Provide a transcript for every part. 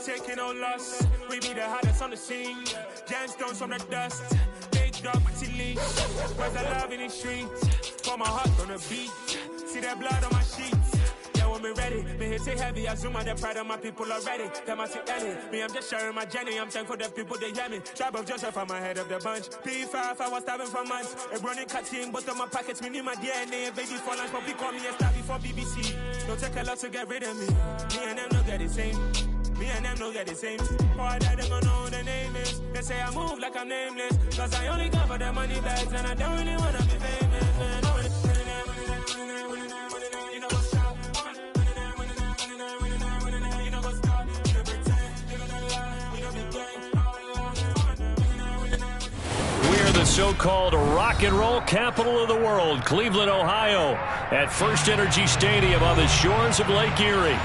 taking no loss. We be the hottest on the scene. Gemstones from the dust. Big dog, leash. Where's the love in the streets? Pour my heart on the beat. See that blood on my sheets. Yeah, when me ready, me hit it heavy. I zoom on the pride of my people already. Them I see Ellie. Me, I'm just sharing my journey. I'm thankful the people they hear me. Tribe of Joseph, I'm ahead of the bunch. P5, I was starving for months. A running cut team, but on my pockets, me need my DNA. Baby for lunch, but we call me a star before BBC. Don't take a lot to get rid of me. Me and them don't get the same. Me and them don't get the same. Boy, that they gon' know who the name is. They say I move like I'm nameless. Cause I only come for the money bags. And I don't really wanna be famous, man. We're the so-called rock and roll capital of the world, Cleveland, Ohio, at First Energy Stadium on the shores of Lake Erie.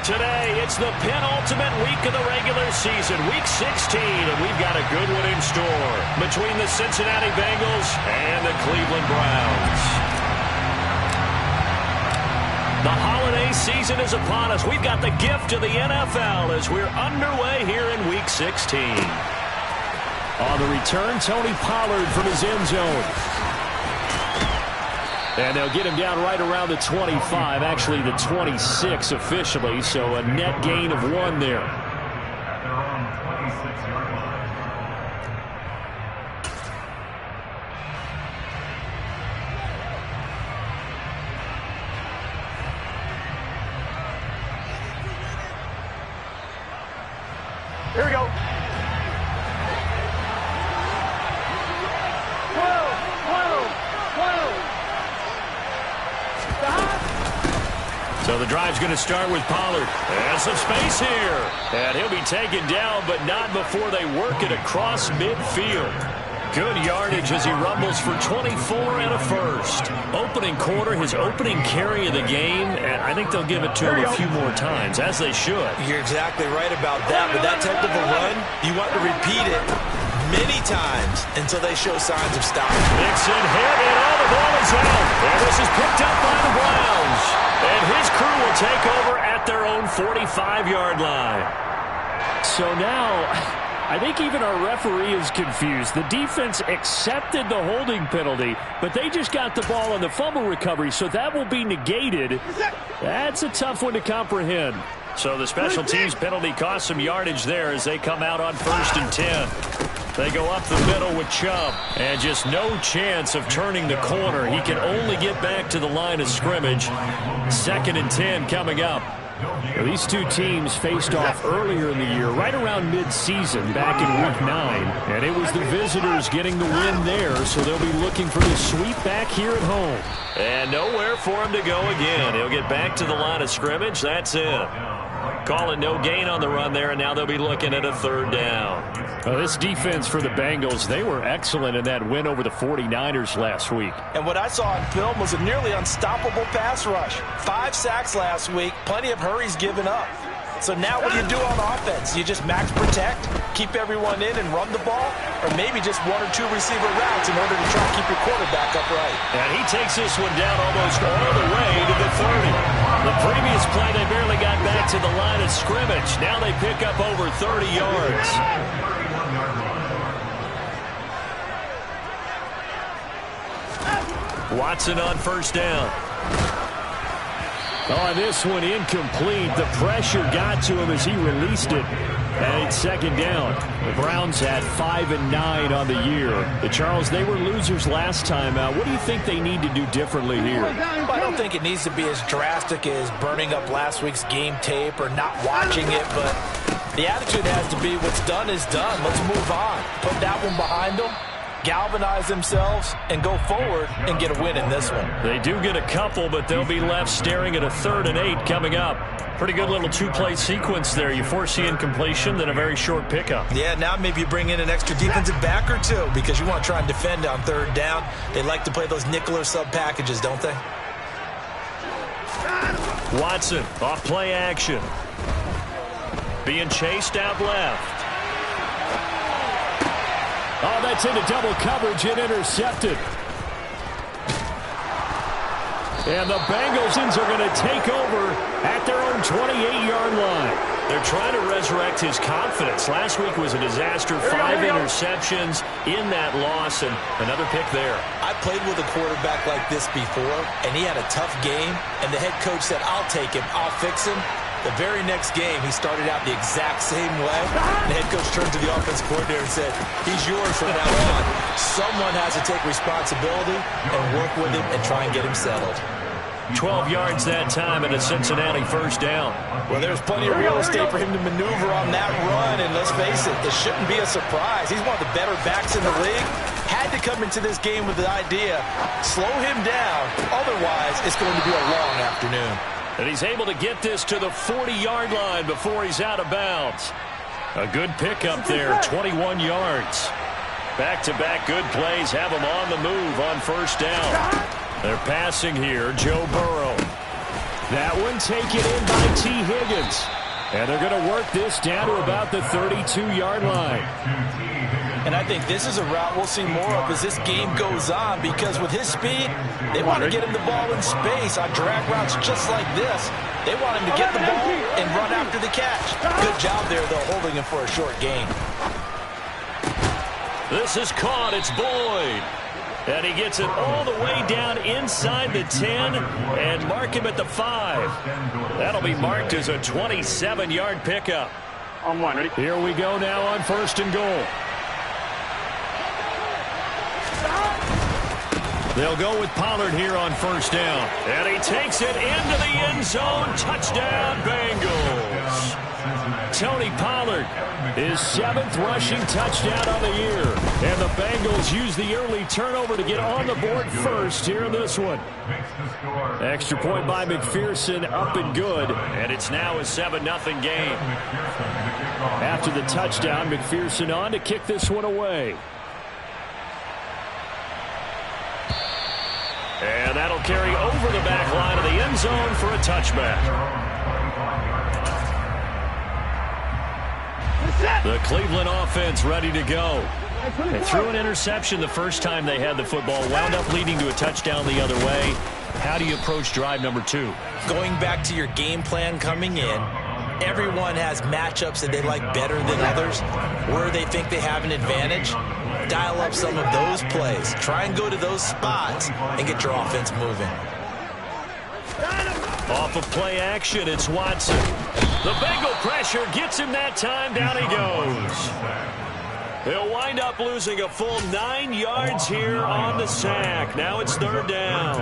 Today, it's the penultimate week of the regular season, week 16, and we've got a good one in store between the Cincinnati Bengals and the Cleveland Browns. The holiday season is upon us. We've got the gift of the NFL as we're underway here in week 16. On the return, Tony Pollard from his end zone. And they'll get him down right around the 25, actually the 26 officially, so a net gain of 1 there. Here we go. So the drive's going to start with Pollard. There's some space here. And he'll be taken down, but not before they work it across midfield. Good yardage as he rumbles for 24 and a first. Opening quarter, his opening carry of the game, and I think they'll give it to him a few more times, as they should. You're exactly right about that. With that type of a run, you want to repeat it many times until they show signs of stopping. Mixon hit, and all the ball is out. And this is picked up by the Browns. And his crew will take over at their own 45-yard line. So now, I think even our referee is confused. The defense accepted the holding penalty, but they just got the ball on the fumble recovery, so that will be negated. That's a tough one to comprehend. So the special teams penalty cost some yardage there as they come out on 1st and 10. They go up the middle with Chubb, and just no chance of turning the corner. He can only get back to the line of scrimmage. 2nd and 10 coming up. Well, these two teams faced off earlier in the year, right around mid-season, back in Week 9. And it was the visitors getting the win there, so they'll be looking for the sweep back here at home. And nowhere for him to go again. He'll get back to the line of scrimmage. That's it. Calling no gain on the run there, and now they'll be looking at a 3rd down. Well, this defense for the Bengals, they were excellent in that win over the 49ers last week. And what I saw on film was a nearly unstoppable pass rush. 5 sacks last week, plenty of hurries given up. So now what do you do on offense? You just max protect, keep everyone in and run the ball, or maybe just 1 or 2 receiver routes in order to try to keep your quarterback upright. And he takes this one down almost all the way to the 30. The previous play, they barely got back to the line of scrimmage. Now they pick up over 30 yards. Watson on 1st down. Oh, this one incomplete. The pressure got to him as he released it. And it's 2nd down. The Browns had 5 and 9 on the year. The Charles, they were losers last time out. What do you think they need to do differently here? Well, I don't think it needs to be as drastic as burning up last week's game tape or not watching it, but the attitude has to be what's done is done. Let's move on. Put that one behind them, galvanize themselves, and go forward and get a win in this one. They do get a couple, but they'll be left staring at a 3rd and 8 coming up. Pretty good little 2-play sequence there. You force the incompletion, then a very short pickup. Yeah, now maybe you bring in an extra defensive back or 2 because you want to try and defend on 3rd down. They like to play those nickel or sub packages, don't they? Watson, off play action. Being chased out left. Oh, that's into double coverage and intercepted. And the Bengals are going to take over at their own 28-yard line. They're trying to resurrect his confidence. Last week was a disaster. 5 interceptions in that loss, and another pick there. I played with a quarterback like this before, and he had a tough game, and the head coach said, I'll take him, I'll fix him. The very next game, he started out the exact same way. The head coach turned to the offensive coordinator and said, he's yours from now on. Someone has to take responsibility and work with him and try and get him settled. 12 yards that time and a Cincinnati first down. Well, there's plenty of real estate for him to maneuver on that run, and let's face it, it shouldn't be a surprise. He's one of the better backs in the league. Had to come into this game with the idea, slow him down, otherwise it's going to be a long afternoon. And he's able to get this to the 40-yard line before he's out of bounds. A good pickup there, 21 yards. Back-to-back good plays have him on the move on first down. They're passing here, Joe Burrow. That one taken in by T. Higgins. And they're going to work this down to about the 32-yard line. And I think this is a route we'll see more of as this game goes on, because with his speed, they want to get him the ball in space on drag routes just like this. They want him to get the ball and run after the catch. Good job there, though, holding him for a short gain. This is caught. It's Boyd. And he gets it all the way down inside the 10 and mark him at the 5. That'll be marked as a 27-yard pickup. Here we go now on first and goal. They'll go with Pollard here on first down. And he takes it into the end zone. Touchdown, Bengals. Tony Pollard, his 7th rushing touchdown of the year. And the Bengals use the early turnover to get on the board first here in this one. Extra point by McPherson, up and good. And it's now a 7-0 game. After the touchdown, McPherson on to kick this one away. And that'll carry over the back line of the end zone for a touchback. The Cleveland offense ready to go. They threw an interception the first time they had the football, wound up leading to a touchdown the other way. How do you approach drive number 2? Going back to your game plan coming in, everyone has matchups that they like better than others, where they think they have an advantage. Dial up some of those plays. Try and go to those spots and get your offense moving. Off of play action, it's Watson. The Bengal pressure gets him that time. Down he goes. He'll wind up losing a full 9 yards here on the sack. Now it's third down.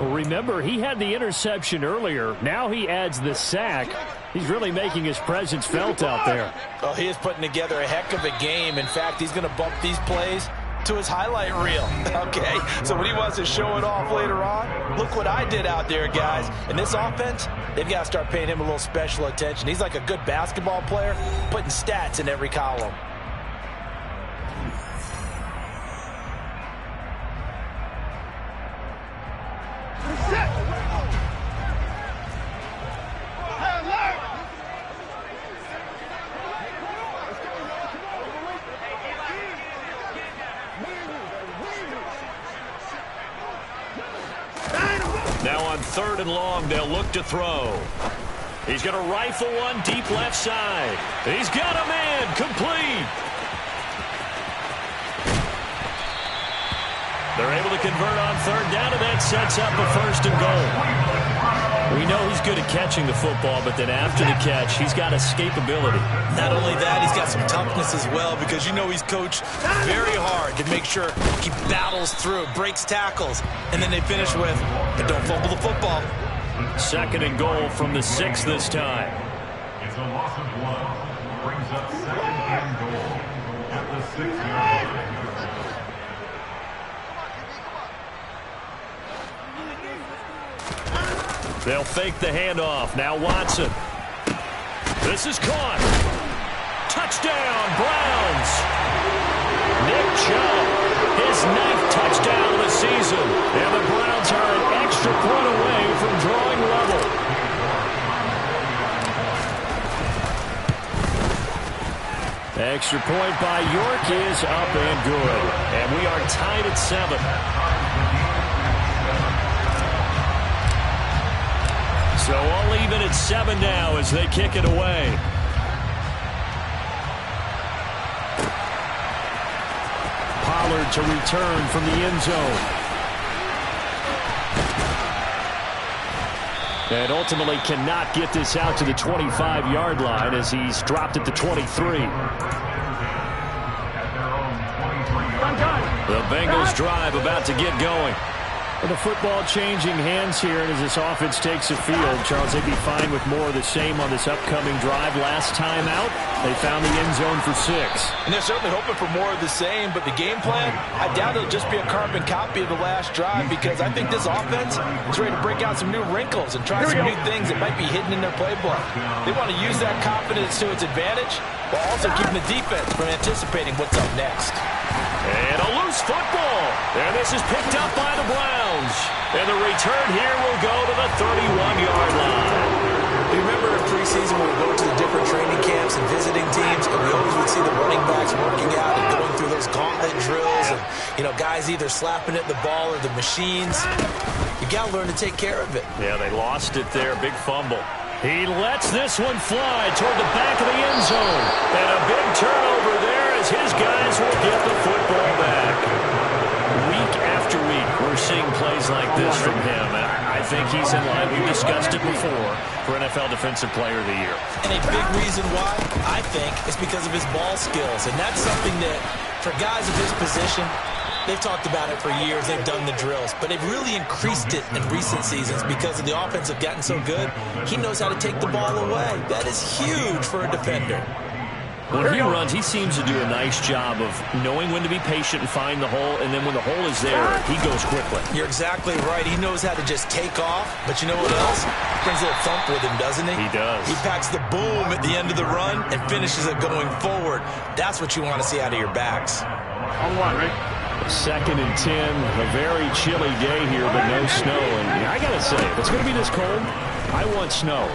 Well, remember, he had the interception earlier. Now he adds the sack. He's really making his presence felt out there. Oh, he is putting together a heck of a game. In fact, he's going to bump these plays to his highlight reel. Okay, so when he wants to show it off later on, look what I did out there, guys. And this offense, they've got to start paying him a little special attention. He's like a good basketball player, putting stats in every column. Now on third and long, they'll look to throw. He's going to rifle one deep left side. He's got a man complete. They're able to convert on third down, and that sets up a first and goal. We know he's good at catching the football, but then after the catch, he's got escapability. Not only that, he's got some toughness as well, because you know he's coached very hard to make sure he battles through, breaks tackles, and then they finish with, but don't fumble the football. Second and goal from the 6 this time. It's a loss of 1. Brings up second and goal at the 6-yard line. They'll fake the handoff. Now Watson. This is caught. Touchdown, Browns. Nick Chubb, his 9th touchdown of the season. And the Browns are an extra point away from drawing level. Extra point by York is up and good. And we are tied at 7. So all even at 7 now as they kick it away. Pollard to return from the end zone. And ultimately cannot get this out to the 25-yard line as he's dropped at the 23. The Bengals drive about to get going. With the football changing hands here, and as this offense takes the field, Charles, they'd be fine with more of the same on this upcoming drive. Last time out, they found the end zone for 6. And they're certainly hoping for more of the same, but the game plan, I doubt it'll just be a carbon copy of the last drive, because I think this offense is ready to break out some new wrinkles and try some new things that might be hidden in their playbook. They want to use that confidence to its advantage, while also keeping the defense from anticipating what's up next. And a loose football. And this is picked up by the Browns. And the return here will go to the 31-yard line. You remember in preseason when we go to the different training camps and visiting teams, and we always would see the running backs working out and going through those gauntlet drills, and, you know, guys either slapping at the ball or the machines. You got to learn to take care of it. Yeah, they lost it there. Big fumble. He lets this one fly toward the back of the end zone. And a big turnover there as his guys will get the football back. Week after week, we're seeing plays like this from him. And I think he's in line. We've discussed it before for NFL Defensive Player of the Year. And a big reason why, I think, is because of his ball skills. And that's something that, for guys of his position, they've talked about it for years. They've done the drills. But they've really increased it in recent seasons because of the offense have gotten so good. He knows how to take the ball away. That is huge for a defender. When he runs, he seems to do a nice job of knowing when to be patient and find the hole. And then when the hole is there, he goes quickly. You're exactly right. He knows how to just take off. But you know what else? Brings a little thump with him, doesn't he? He does. He packs the boom at the end of the run and finishes it going forward. That's what you want to see out of your backs. On one, right? 2nd and 10, a very chilly day here, but no snow. And I got to say, if it's going to be this cold, I want snow.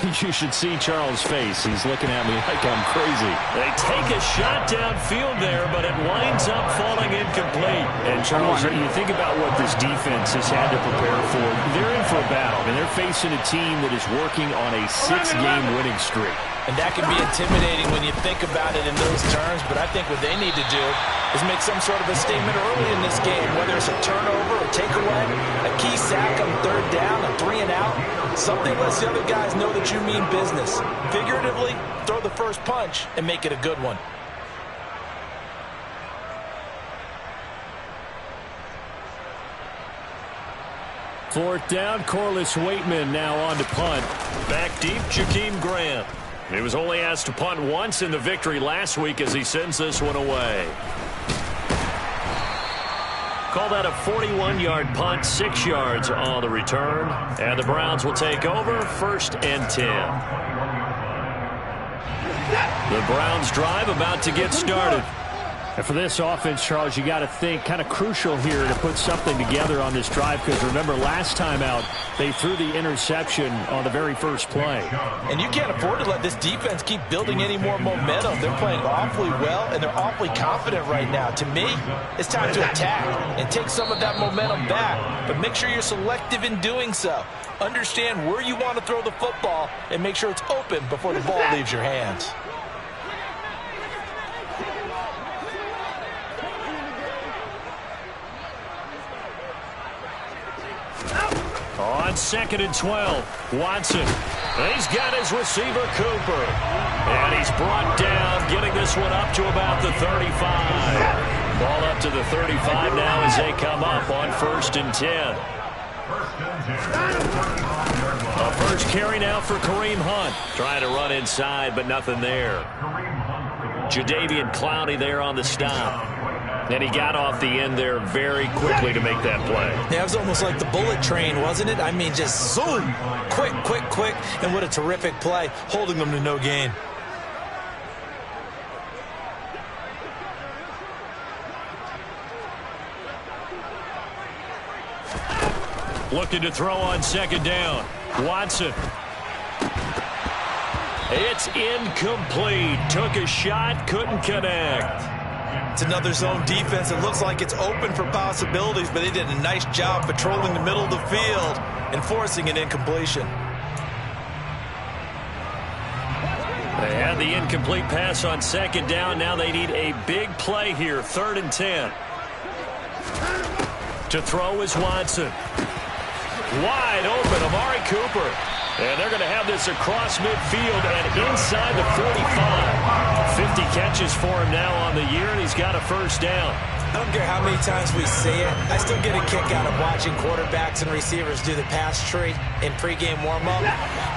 You should see Charles' face. He's looking at me like I'm crazy. They take a shot downfield there, but it winds up falling incomplete. And Charles, you think about what this defense has had to prepare for. They're in for a battle, and they're facing a team that is working on a 6-game winning streak. And that can be intimidating when you think about it in those terms, but I think what they need to do is make some sort of a statement early in this game, whether it's a turnover, a takeaway, a key sack on 3rd down, a 3-and-out. Something lets the other guys know that you mean business. Figuratively, throw the first punch and make it a good one. Fourth down, Corliss Waitman now on to punt. Back deep, Jakeem Grant. He was only asked to punt once in the victory last week as he sends this one away. Call that a 41-yard punt, 6 yards on the return. And the Browns will take over, 1st and 10. The Browns drive about to get started. And for this offense, Charles, you got to think kind of crucial here to put something together on this drive, because remember last time out they threw the interception on the very first play. And you can't afford to let this defense keep building any more momentum. They're playing awfully well, and they're awfully confident right now. To me, it's time to attack and take some of that momentum back, but make sure you're selective in doing so. Understand where you want to throw the football and make sure it's open before the ball leaves your hands. On 2nd and 12, Watson. He's got his receiver, Cooper. And he's brought down, getting this one up to about the 35. Ball up to the 35 now as they come up on 1st and 10. A first carry now for Kareem Hunt. Trying to run inside, but nothing there. Jadeveon Clowney there on the stop. And he got off the end there very quickly to make that play. Yeah, it was almost like the bullet train, wasn't it? I mean, just zoom, quick, quick, quick, and what a terrific play, holding them to no gain. Looking to throw on 2nd down. Watson. It's incomplete. Took a shot, couldn't connect. It's another zone defense. It looks like it's open for possibilities, but they did a nice job patrolling the middle of the field and forcing an incompletion. They had the incomplete pass on second down. Now they need a big play here, 3rd and 10. To throw is Watson. Wide open, Amari Cooper. And they're going to have this across midfield and inside the 45. 50 catches for him now on the year, and he's got a first down. I don't care how many times we see it. I still get a kick out of watching quarterbacks and receivers do the pass tree in pregame warm-up.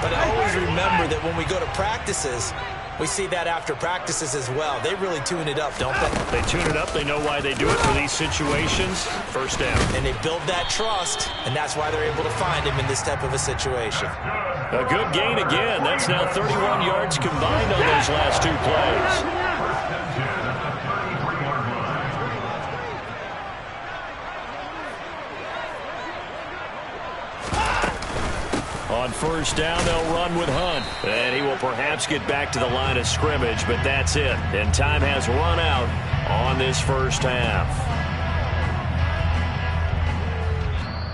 But I always remember that when we go to practices, we see that after practices as well. They really tune it up, don't they? They tune it up. They know why they do it for these situations. First down. And they build that trust, and that's why they're able to find him in this type of a situation. A good gain again. That's now 31 yards combined on those last 2 plays. On first down, they'll run with Hunt. And he will perhaps get back to the line of scrimmage, but that's it. And time has run out on this first half.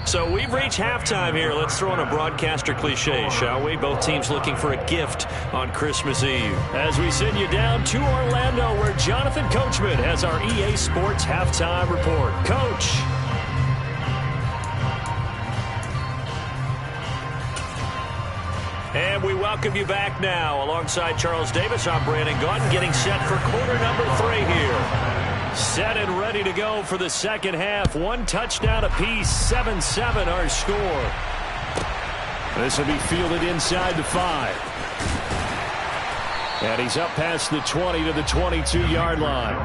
So we've reached halftime here. Let's throw in a broadcaster cliche, shall we? Both teams looking for a gift on Christmas Eve. As we send you down to Orlando, where Jonathan Coachman has our EA Sports halftime report. Coach. And we welcome you back now. Alongside Charles Davis, I'm Brandon Gaudin, getting set for quarter number 3 here. Set and ready to go for the second half. 1 touchdown apiece, 7-7 our score. This will be fielded inside the 5. And he's up past the 20 to the 22-yard line.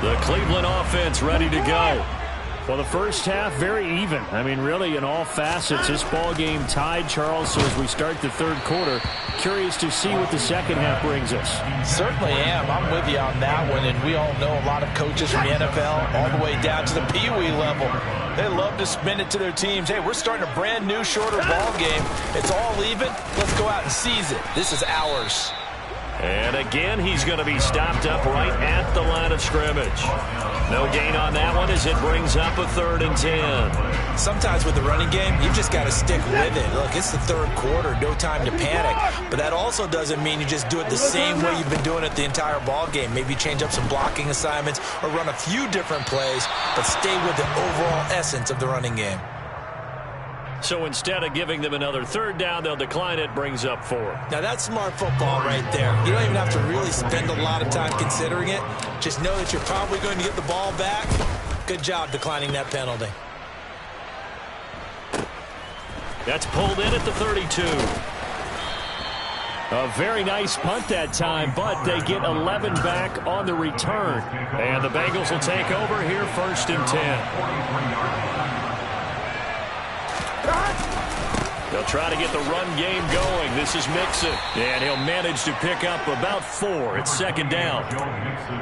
The Cleveland offense ready to go. Well, the first half, very even. I mean, really, in all facets, this ball game tied, Charles. So as we start the 3rd quarter, curious to see what the second half brings us. Certainly am. I'm with you on that one. And we all know a lot of coaches from the NFL all the way down to the Pee-wee level. They love to spin it to their teams. Hey, we're starting a brand new, shorter ball game. It's all even. Let's go out and seize it. This is ours. And again, he's going to be stopped up right at the line of scrimmage. No gain on that one as it brings up a 3rd and 10. Sometimes with the running game, you've just got to stick with it. Look, it's the 3rd quarter, no time to panic. But that also doesn't mean you just do it the same way you've been doing it the entire ball game. Maybe change up some blocking assignments or run a few different plays, but stay with the overall essence of the running game. So instead of giving them another 3rd down, they'll decline it, brings up 4. Now that's smart football right there. You don't even have to really spend a lot of time considering it. Just know that you're probably going to get the ball back. Good job declining that penalty. That's pulled in at the 32. A very nice punt that time, but they get 11 back on the return. And the Bengals will take over here, 1st and 10. They'll try to get the run game going. This is Mixon, and he'll manage to pick up about 4. It's 2nd down.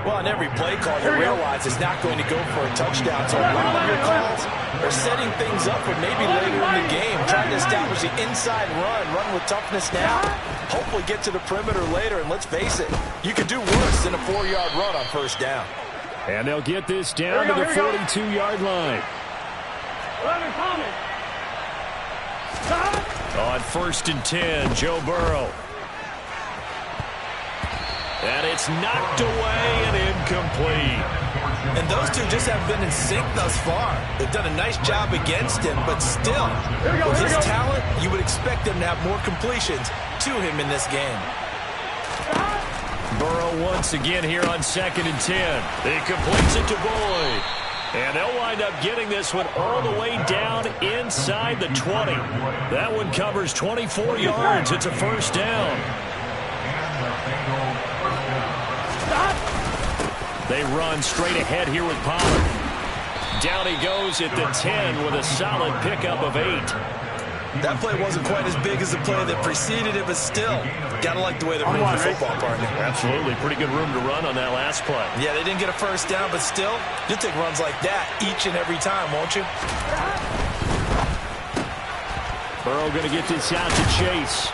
Well, on every play call, you realize it's not going to go for a touchdown. So a lot of your calls are setting things up for maybe later in the game, trying to establish the inside run with toughness now, hopefully get to the perimeter later. And let's face it, you could do worse than a 4-yard run on 1st down. And they'll get this down to the 42-yard line. On 1st and 10, Joe Burrow. And it's knocked away and incomplete. And those two just haven't been in sync thus far. They've done a nice job against him, but still, with his talent, you would expect them to have more completions to him in this game. Burrow once again here on 2nd and 10. He completes it to Boyd. And they'll wind up getting this one all the way down inside the 20. That one covers 24 yards. It's a 1st down. They run straight ahead here with Pollard. Down he goes at the 10 with a solid pickup of 8. That play wasn't quite as big as the play that preceded it, but still, gotta like the way they're moving the football, partner. Absolutely. Pretty good room to run on that last play. Yeah, they didn't get a 1st down, but still, you'll take runs like that each and every time, won't you? Burrow going to get this out to Chase.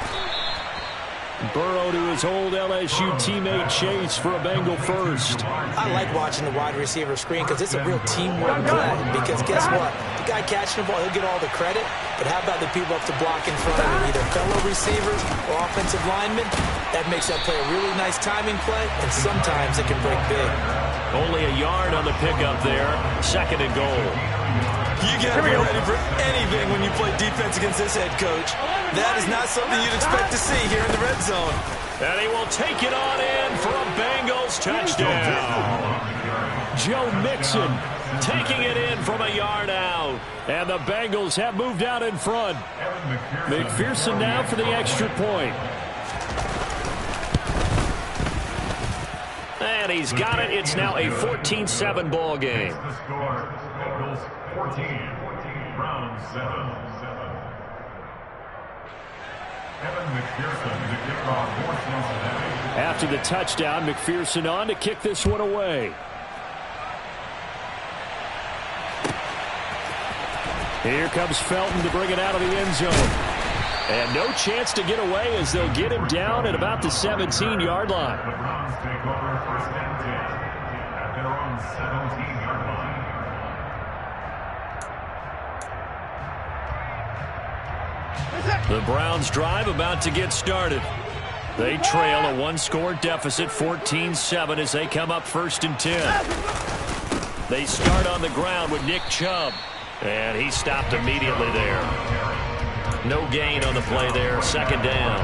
Burrow to his old LSU teammate Chase for a Bengal first. I like watching the wide receiver screen because it's a real teamwork play. Because guess what? The guy catching the ball, he'll get all the credit. But how about the people up to block in front of him, either fellow receivers or offensive linemen? That makes that play a really nice timing play, and sometimes it can break big. Only a yard on the pickup there. 2nd and goal. You got to be ready for anything when you play defense against this head coach. That is not something you'd expect to see here in the red zone. And he will take it on in for a Bengals touchdown. Joe Mixon taking it in from a yard out. And the Bengals have moved out in front. McPherson now for the extra point. And he's got it. It's now a 14-7 ball game. The score, Bengals 14, round 7. Evan McPherson to kick off for Cincinnati. After the touchdown, McPherson on to kick this one away. Here comes Felton to bring it out of the end zone. And no chance to get away as they'll get him down at about the 17-yard line. The Browns take over 1st and 10 at their own 17-yard line. The Browns drive about to get started. They trail a 1-score deficit, 14-7, as they come up 1st and 10. They start on the ground with Nick Chubb, and he stopped immediately there. No gain on the play there, 2nd down.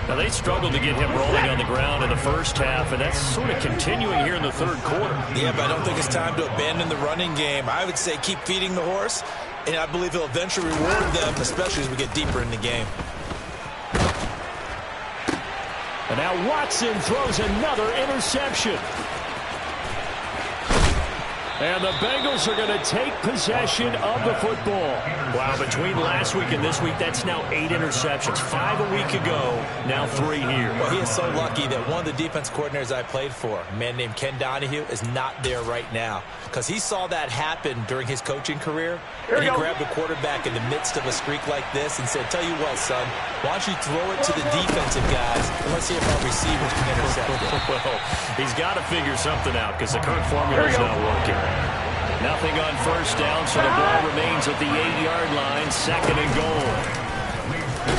Now, they struggled to get him rolling on the ground in the first half, and that's sort of continuing here in the 3rd quarter. Yeah, but I don't think it's time to abandon the running game. I would say keep feeding the horse, and I believe he'll eventually reward them, especially as we get deeper in the game. And now Watson throws another interception. And the Bengals are going to take possession of the football. Wow, between last week and this week, that's now 8 interceptions. 5 a week ago, now 3 here. Well, he is so lucky that one of the defense coordinators I played for, a man named Ken Donahue, is not there right now. Because he saw that happen during his coaching career, and he grabbed the quarterback in the midst of a streak like this and said, tell you what, son, why don't you throw it to the defensive guys, and let's see if our receivers can intercept it. Well, he's got to figure something out because the current formula is not working. Nothing on 1st down, so the ball remains at the 8-yard line, 2nd and goal.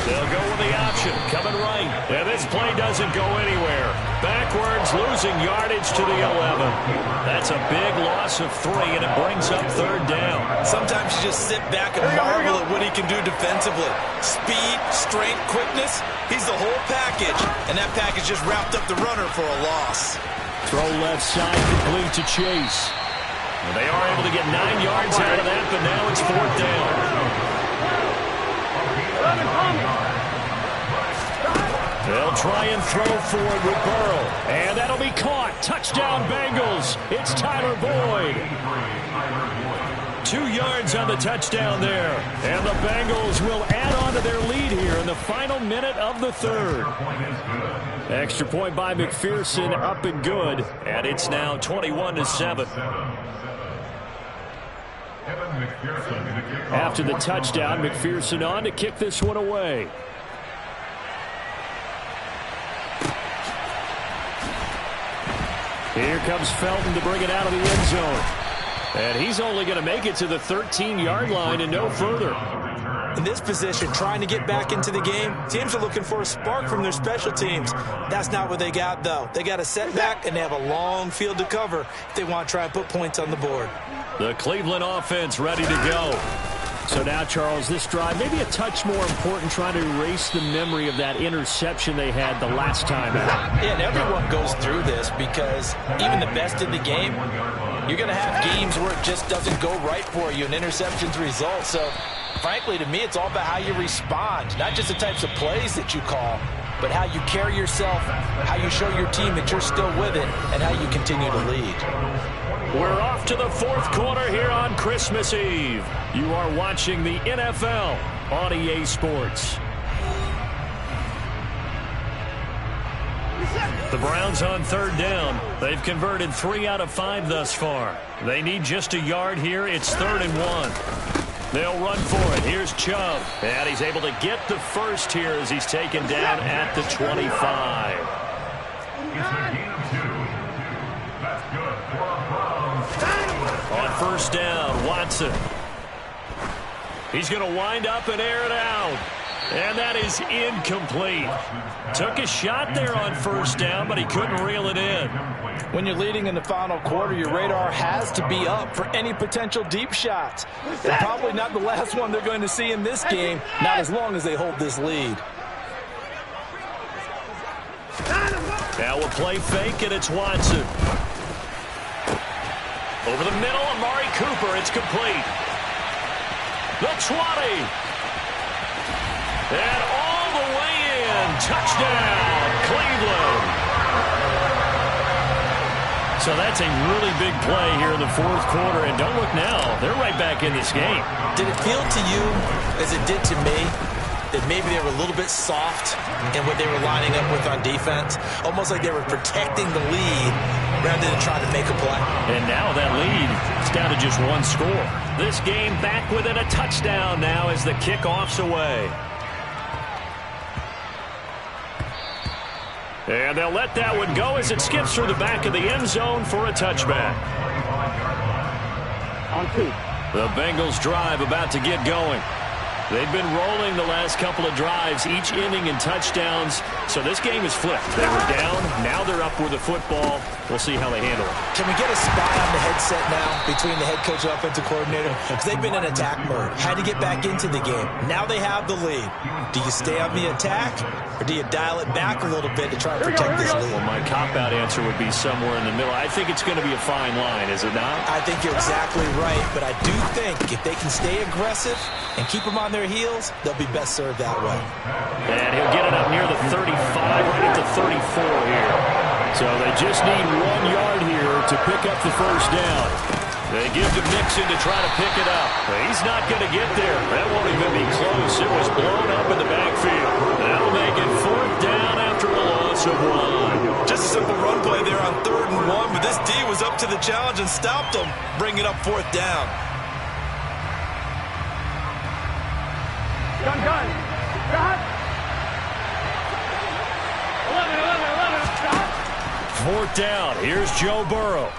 They'll go with the option, coming right. And this play doesn't go anywhere. Backwards, losing yardage to the 11. That's a big loss of 3, and it brings up 3rd down. Sometimes you just sit back and marvel at what he can do defensively. Speed, strength, quickness, he's the whole package. And that package just wrapped up the runner for a loss. Throw left side, complete to Chase. They are able to get 9 yards out of that, but now it's 4th down. They'll try and throw forward with Burrow. And that'll be caught. Touchdown, Bengals. It's Tyler Boyd. 2 yards on the touchdown there. And the Bengals will add on to their lead here in the final minute of the 3rd. Extra point by McPherson, up and good. And it's now 21-7. After the touchdown, McPherson on to kick this one away. Here comes Felton to bring it out of the end zone. And he's only going to make it to the 13-yard line and no further. In this position, trying to get back into the game, teams are looking for a spark from their special teams. That's not what they got, though. They got a setback, and they have a long field to cover if they want to try and put points on the board. The Cleveland offense ready to go. So now, Charles, this drive maybe a touch more important, trying to erase the memory of that interception they had the last time out. Yeah, and everyone goes through this because even the best in the game, you're going to have games where it just doesn't go right for you, and interceptions result. So, frankly, to me, it's all about how you respond, not just the types of plays that you call, but how you carry yourself, how you show your team that you're still with it, and how you continue to lead. We're off to the 4th quarter here on Christmas Eve. You are watching the NFL on EA Sports. The Browns on 3rd down. They've converted 3 out of 5 thus far. They need just a yard here. It's 3rd and 1. They'll run for it. Here's Chubb. And he's able to get the first here as he's taken down at the 25. It's a gain of 2. That's good for Browns. On first down, Watson. He's going to wind up and air it out. And that is incomplete. Took a shot there on first down, but he couldn't reel it in. When you're leading in the final quarter, your radar has to be up for any potential deep shots. And probably not the last one they're going to see in this game, not as long as they hold this lead. Now we'll play fake, and it's Watson. Over the middle, Amari Cooper. It's complete. The 20. And all the way in. Touchdown, Cleveland. So that's a really big play here in the fourth quarter. And don't look now. They're right back in this game. Did it feel to you, as it did to me, that maybe they were a little bit soft in what they were lining up with on defense? Almost like they were protecting the lead rather than trying to make a play. And now that lead is down to just one score. This game back within a touchdown now as the kickoff's away. And they'll let that one go as it skips through the back of the end zone for a touchback. On 2. The Bengals drive about to get going. They've been rolling the last couple of drives, each inning in touchdowns. So this game is flipped. They were down. Now they're up with the football. We'll see how they handle it. Can we get a spy on the headset now between the head coach and offensive coordinator? Because they've been in attack mode. Had to get back into the game. Now they have the lead. Do you stay on the attack, or do you dial it back a little bit to try and protect this lead? Well, my cop-out answer would be somewhere in the middle. I think it's going to be a fine line, is it not? I think you're exactly right, but I do think if they can stay aggressive and keep them on their heels, they'll be best served that way. And he'll get it up near the 35, right at the 34 here. So they just need 1 yard here to pick up the first down. They give to Mixon to try to pick it up. He's not going to get there. That won't even be close. It was blown up in the backfield. That'll make it fourth down after a loss of 1. Just a simple run play there on 3rd and 1, but this D was up to the challenge and stopped them, bringing up 4th down. Gun. 4th down. Here's Joe Burrow.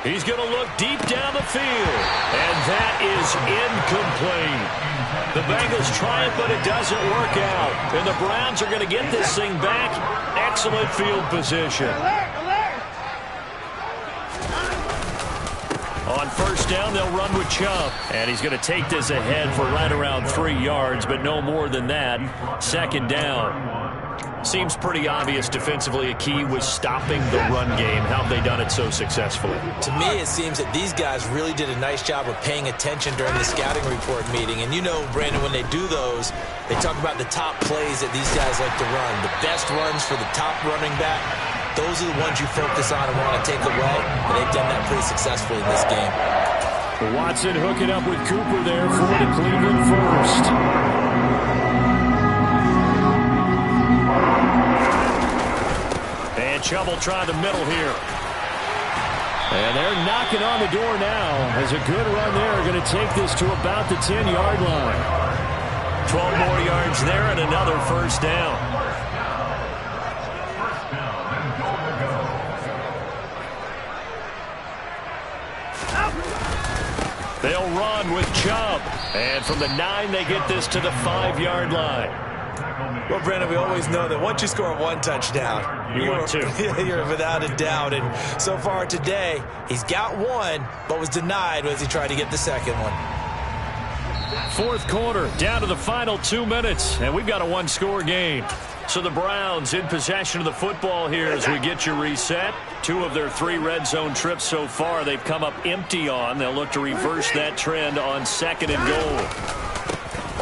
He's going to look deep down the field. And that is incomplete. The Bengals try it, but it doesn't work out. And the Browns are going to get this thing back. Excellent field position. On first down, they'll run with Chubb. And he's going to take this ahead for right around 3 yards, but no more than that. 2nd down. Seems pretty obvious defensively a key was stopping the run game. How have they done it so successfully? To me, it seems that these guys really did a nice job of paying attention during the scouting report meeting. And you know, Brandon, when they do those, they talk about the top plays that these guys like to run. The best runs for the top running back. Those are the ones you focus on and want to take away. And they've done that pretty successfully in this game. Watson hooking up with Cooper there for the Cleveland first. And Chubb will try the middle here. And they're knocking on the door now as a good run there. Going to take this to about the 10-yard line. 12 more yards there and another first down. They'll run with Chubb. And from the 9, they get this to the 5-yard line. Well, Brandon, we always know that once you score 1 touchdown, you're without a doubt. And so far today, he's got 1, but was denied as he tried to get the second one. 4th quarter, down to the final 2 minutes, and we've got a 1-score game. So the Browns in possession of the football here as we get you reset. 2 of their 3 red zone trips so far they've come up empty on. They'll look to reverse that trend on 2nd and goal.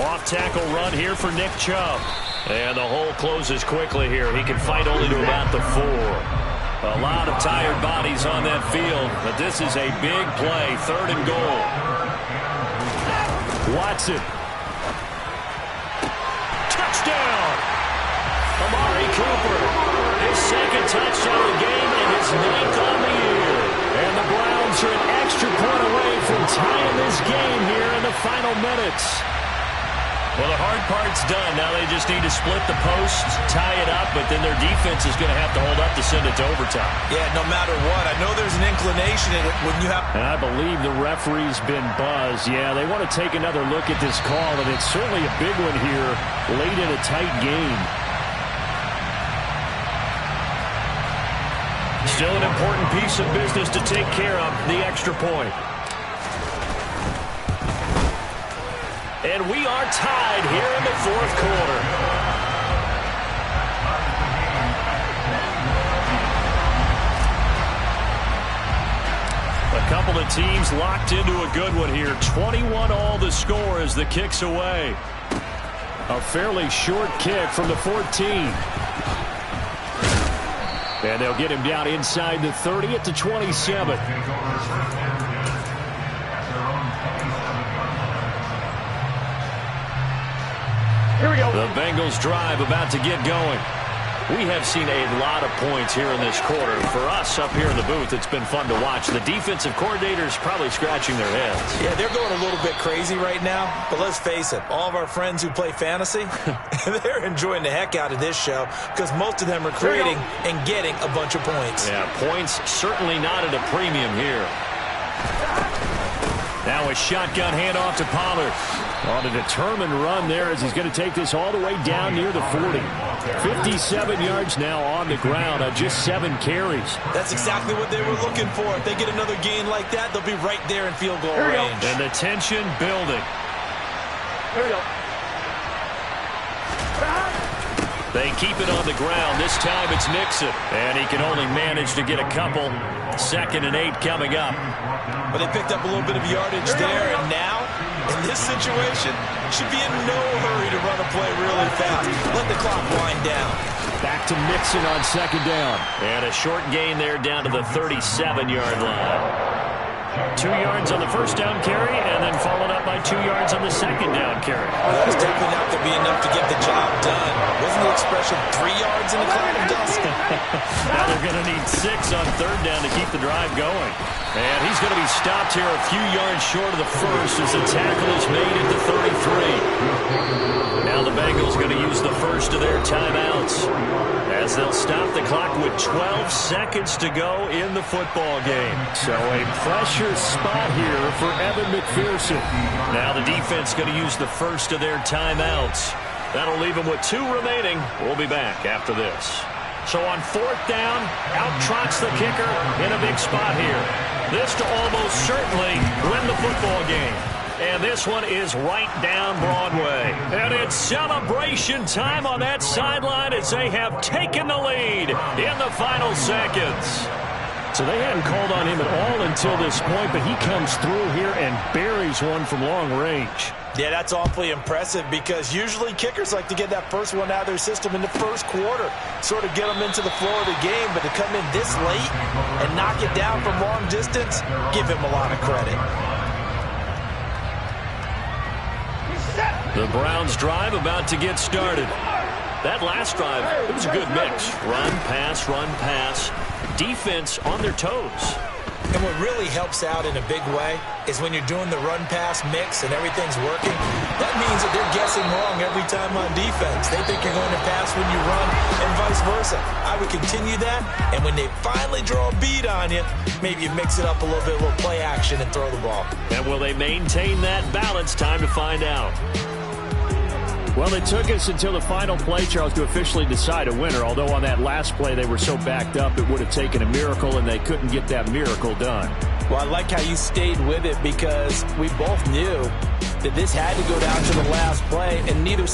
Off tackle run here for Nick Chubb. And the hole closes quickly here. He can fight only to about the 4. A lot of tired bodies on that field, but this is a big play. 3rd and goal. Watson. Touchdown! Amari Cooper. His 2nd touchdown of the game and his 9th on the year. And the Browns are an extra point away from tying this game here in the final minutes. Well, the hard part's done. Now they just need to split the post, tie it up, but then their defense is going to have to hold up to send it to overtime. Yeah, no matter what. I know there's an inclination in it when you have... And I believe the referee's been buzzed. Yeah, they want to take another look at this call, and it's certainly a big one here late in a tight game. Still an important piece of business to take care of, the extra point. And we are tied here in the fourth quarter. A couple of teams locked into a good one here. 21-all the score as the kick's away. A fairly short kick from the 14. And they'll get him down inside the 30 at the 27. Here we go. The Bengals drive about to get going. We have seen a lot of points here in this quarter. For us up here in the booth, it's been fun to watch. The defensive coordinators probably scratching their heads. Yeah, they're going a little bit crazy right now. But let's face it, all of our friends who play fantasy, they're enjoying the heck out of this show because most of them are creating and getting a bunch of points. Yeah, points certainly not at a premium here. Now a shotgun handoff to Pollard. On a determined run there as he's going to take this all the way down near the 40. 57 yards now on the ground on just 7 carries. That's exactly what they were looking for. If they get another gain like that, they'll be right there in field goal range. And the tension building. Here we go. They keep it on the ground. This time it's Nixon. And he can only manage to get a couple. 2nd and 8 coming up. But they picked up a little bit of yardage there, and now, in this situation, should be in no hurry to run a play really fast. Let the clock wind down. Back to Nixon on 2nd down. And a short gain there down to the 37-yard line. 2 yards on the first down carry, and then followed up by 2 yards on the 2nd down carry. Well, that was definitely not going to be enough to get the job done. Wasn't the expression 3 yards in a cloud of dust? Now they're going to need 6 on 3rd down to keep the drive going. And he's going to be stopped here a few yards short of the first as the tackle is made at the 33. Now the Bengals going to use the first of their timeouts as they'll stop the clock with 12 seconds to go in the football game. So a pressure spot here for Evan McPherson. Now the defense going to use the first of their timeouts. That'll leave them with 2 remaining. We'll be back after this. So on 4th down, out trots the kicker in a big spot here. This to almost certainly win the football game. And this one is right down Broadway. And it's celebration time on that sideline as they have taken the lead in the final seconds. So they hadn't called on him at all until this point, but he comes through here and buries one from long range. Yeah, that's awfully impressive because usually kickers like to get that first one out of their system in the first quarter, sort of get them into the flow of the game, but to come in this late and knock it down from long distance, give him a lot of credit. The Browns drive about to get started. That last drive, it was a good mix. Run, pass, defense on their toes. And what really helps out in a big way is when you're doing the run-pass mix and everything's working, that means that they're guessing wrong every time on defense. They think you're going to pass when you run and vice versa. I would continue that, and when they finally draw a bead on you, maybe you mix it up a little bit, a little play action, and throw the ball. And will they maintain that balance? Time to find out. Well, it took us until the final play, Charles, to officially decide a winner, although on that last play they were so backed up it would have taken a miracle, and they couldn't get that miracle done. Well, I like how you stayed with it because we both knew that this had to go down to the last play, and neither